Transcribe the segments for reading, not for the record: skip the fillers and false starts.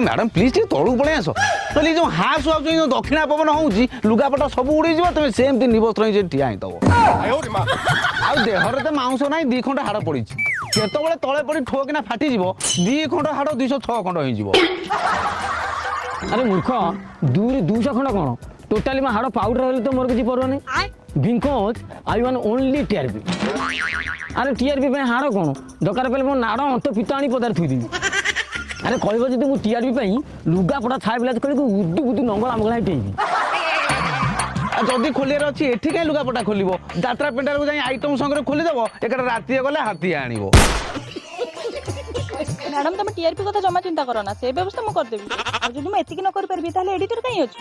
madam please तौक पलि आस ना जो हास जो दक्षिणा पवन हो लुगापटा सब उड़ी तुम सेमती निवस्त्र ही ठिया ही दब देहर तो माउस ना 2 खंड हाड़ पड़ी केतबले तले पड़ी ठोकिना फाटी 2 खंड हाड़ 206 खंड हो अरे मूर्ख 200 खंड कौन टोटाली मैं हाड़ पाउडर हेल्ले तो मोर किसी Parwani because I one only TRP अरे टीआरपी पे हाड़ कौन दरकार पहले मो नाड़ अंत पिता आनी पदार थुईदेवी अरे कहब जी मुझे टीआरपी लुगा पड़ा छाए बिला कर उदू उदू नंगल आमगला टेबी जदि खोलियार अच्छी एठी कहीं लुगापटा खोल जात्रा पेंडाल को आइटम संगे खोलीदेव एक राति गले हाथी आण मैडम तुम टीआरपी कथा जमा चिंता करो ना से व्यवस्था मु करदेबी आ जदि म एतिकी न कर परबी ताले एडिटर काई अछि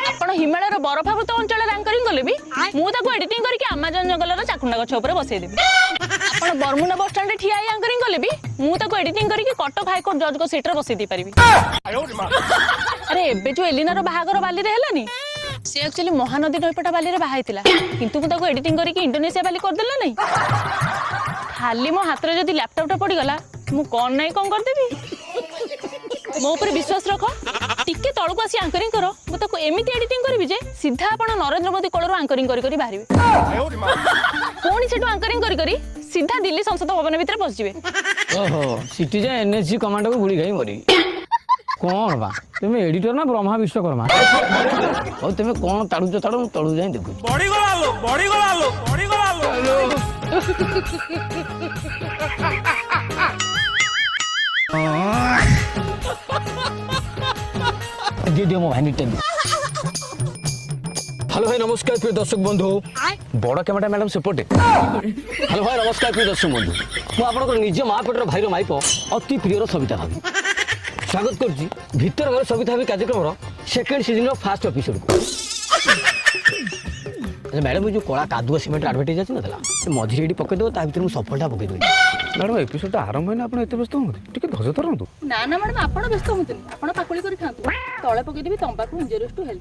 आपण हिमालय रो बरफावृत अंचल रैंकरिंग कले भी मु ताको एडिटिंग करके अमेजन जंगल रो चाकुंडा गछ ऊपर बसै देबी आपण बरमुना बस स्टैंड ठिया एंकरिंग कले भी मु ताको एडिटिंग करके कटक हाई कोर्ट जज को सीट रे बसै दी परबी अरे एबे जो एलिना रो बाहागर बाली रे हेलानी से एक्चुअली महानदी नईपटा बाली रे बाहाइतिला किंतु मु ताको एडिटिंग करके इंडोनेशिया बाली कर देला नै खाली मो हाथ रे जदी लैपटॉप टा पड़ी गला मु कोन नै कोन कर देबी मो ऊपर विश्वास रखो टिके तळको आसी एंकरिंग करो मु ताको एमिति एडिटिंग करबी जे सीधा आपण नरेंद्र मोदी कोलरो एंकरिंग करी करी बाहरिबे कोनी सेटो एंकरिंग करी करी सीधा दिल्ली संसद भवन भीतर पहुंच जिवे ओहो सिटीजन एनएसजी कमांडो को गुड़ी गई मरी कौन बा तुम एडिटर ना ब्रह्मा विश्वकर्मा और तुम कौन ताड़ू ताड़ू तड़ू जाए देखो बड़ी गला लो दियो मो भाई टेन हेलो भाई नमस्कार प्रिय दर्शक बंधु बड़ कैमेरा मैडम सेपटे हेलो भाई नमस्कार प्रिय दर्शक बंधु मु आपनकर निज महापेटर भाईर माइप अति प्रियर सविता भाभी स्वागत करछि भीतर घर सविता भाभी कार्यक्रम सेकेंड सीजन फर्स्ट एपिसोड को अच्छा मैडम जो कला कादुआ सीमेंट एडवर्टाइज अछि नथला मझिरे एडी पके दो ता भीतर मु सफलता पके दोई मैडम एपिसोड आरंभ होइना आपण एते व्यस्त होंगे टिके धज धरंतु ना ना मैडम आपण व्यस्त होतनी आपण पाकुली करी खांतु तळे पके देबी तंबाकू इंजरियस टू हेल्थ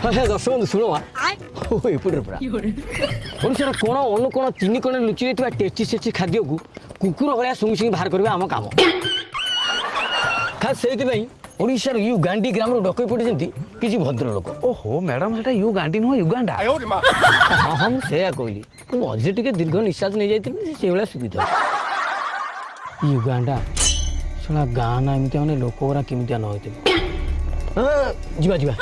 अच्छा दर्शक बंधु शुणो ओ एपटे पूरा ओडिसा कोण अनुकोण 3 कोण लुचि रहथिबा टेस्टी सेची खाद्य को कुकुर भलिया सुंग सुंग बाहर करबा हम काम खास सेति भाई ओडिसा यू गांडी ग्राम रो डकई पड़ी जंती किछि भद्र लोक ओहो मैडम सेटा यू गांडी नो युगांडा हां हम सेया कहली तू अजे टिके दीर्घ निश्वास नै जाइतिबी से बेला सुबिधा युगांडा सला गाना एमिति माने लोकरा किमितिया न होइतिबी जिबा जिबा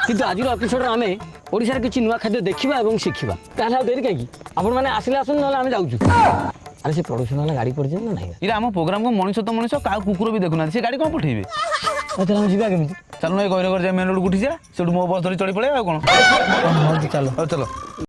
किंतु आज एपिसोड आमे ओडिसा किछि नुवा खाद्य देखिबा एवं शिखिबा ताला देरी काकी आपण माने आसिले आसन नले आमे जाउछु अरे से प्रोडक्शन वाला गाड़ी पड़ ना नहीं इरा हम प्रोग्राम को मनीष तो मनीष का कुकुर भी देखुना से गाड़ी कोन पठेबे अच्छा हम जीवा केमिति चल नै गइरे कर जा मेन रोड गुठी जा सेडु मो बस धरि चढ़ी पळे आ कोन हां चलो चलो